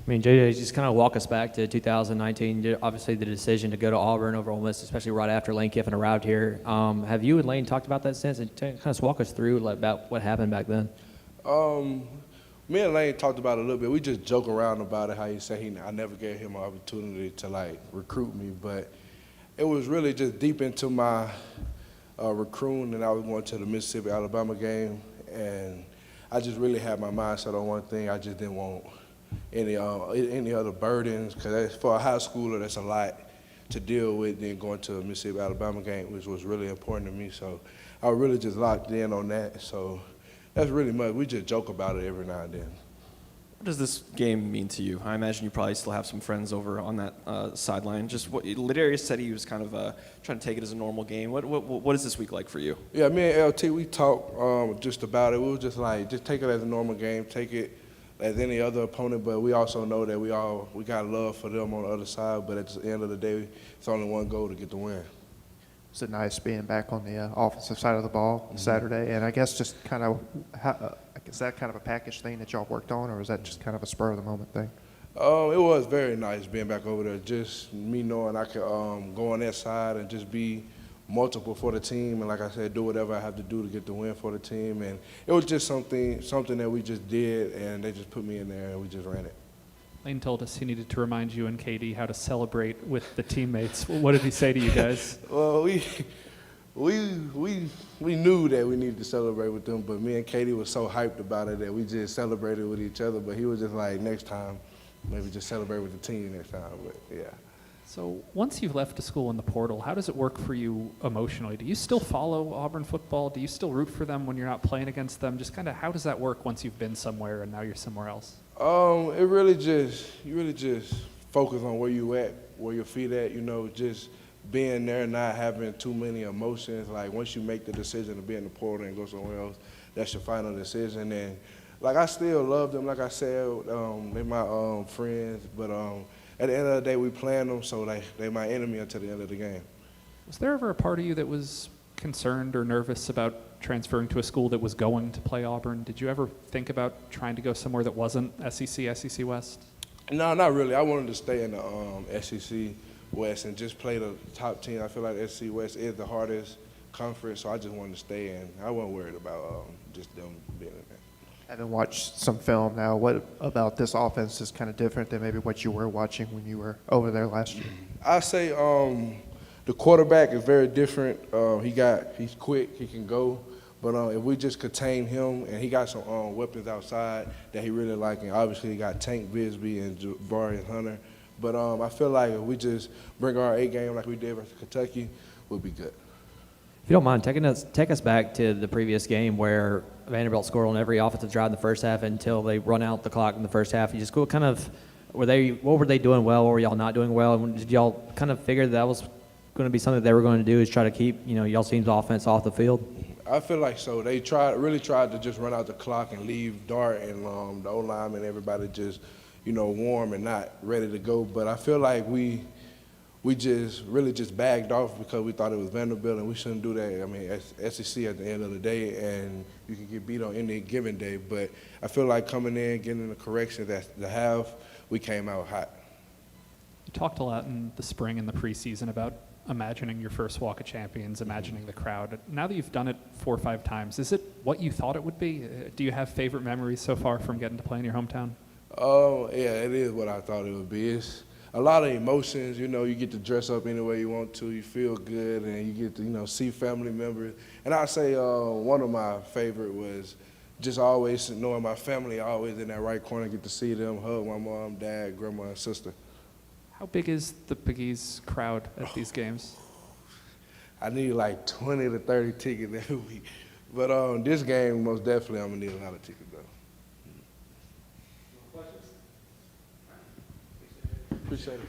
I mean, JJ, just kind of walk us back to 2019. Obviously, the decision to go to Auburn over Ole Miss, especially right after Lane Kiffin arrived here. Have you and Lane talked about that since? And kind of walk us through about what happened back then. Me and Lane talked about it a little bit. We just joke around about it, how he said I never gave him an opportunity to, recruit me. But it was really just deep into my recruiting, and I was going to the Mississippi-Alabama game. And I just really had my mindset on one thing. I just didn't want any other burdens, because for a high schooler, that's a lot to deal with, then going to a Mississippi-Alabama game, which was really important to me. So I really just locked in on that. So that's really much. We just joke about it every now and then. What does this game mean to you? I imagine you probably still have some friends over on that sideline. Just what Ladarius said, he was kind of trying to take it as a normal game. What is this week like for you? Yeah, me and LT, we talked just about it. We were just just take it as a normal game, take it as any other opponent, but we also know that we got love for them on the other side, but at the end of the day, it's only one goal to get the win. Was it nice being back on the offensive side of the ball Saturday? And I guess just kind of, is that kind of a package thing that y'all worked on, or is that just kind of a spur-of-the-moment thing? It was very nice being back over there. Just me knowing I could go on that side and just be multiple for the team, and like I said, do whatever I have to do to get the win for the team. And it was just something that we just did, and they just put me in there, and we just ran it. Lane told us he needed to remind you and KD how to celebrate with the teammates. What did he say to you guys? Well, we knew that we needed to celebrate with them, but me and KD was so hyped about it that we just celebrated with each other. But he was just like, next time, maybe just celebrate with the team next time. But yeah. So once you've left the school in the portal, how does it work for you emotionally? Do you still follow Auburn football? Do you still root for them when you're not playing against them? Just kind of how does that work once you've been somewhere and now you're somewhere else? You really just focus on where you at, where your feet at, just being there, not having too many emotions. Like once you make the decision to be in the portal and go somewhere else, that's your final decision. And I still love them, like I said, they're my friends, but at the end of the day, we playing them, so they my enemy until the end of the game. Was there ever a part of you that was concerned or nervous about transferring to a school that was going to play Auburn? Did you ever think about trying to go somewhere that wasn't SEC West? No, not really. I wanted to stay in the SEC West and just play the top team. I feel like SEC West is the hardest conference, so I just wanted to stay in. I wasn't worried about just them being in there. Having watched some film now, what about this offense is kind of different than maybe what you were watching when you were over there last year? I say the quarterback is very different. He's quick, he can go. But if we just contain him, and he got some weapons outside that he really like, and obviously he got Tank Bisbee and Jabari Hunter. But I feel like if we just bring our A game like we did versus Kentucky, we'll be good. If you don't mind, take us back to the previous game where Vanderbilt scored on every offensive drive in the first half until they run out the clock in the first half. You just what were they doing well? What were y'all not doing well? And did y'all kind of figure that was going to be something they were going to do, is try to keep y'all's team's offense off the field? I feel like so. They really tried to just run out the clock and leave Dart and the O-line and everybody just warm and not ready to go. But I feel like we just really just bagged off because we thought it was Vanderbilt, and we shouldn't do that. I mean, SEC at the end of the day, and you can get beat on any given day. But I feel like coming in, getting the correction that the half, we came out hot. You talked a lot in the spring and the preseason about imagining your first walk of champions, imagining the crowd. Now that you've done it 4 or 5 times, is it what you thought it would be? Do you have favorite memories so far from getting to play in your hometown? Oh, yeah, it is what I thought it would be. It's a lot of emotions. You get to dress up any way you want to. You feel good, and you get to, see family members. And I'd say one of my favorite was just always knowing my family always in that right corner, get to see them, hug my mom, dad, grandma, and sister. How big is the Pegues crowd at these games? I need like 20 to 30 tickets every week. But this game, most definitely, I'm going to need a lot of tickets, though. Appreciate it.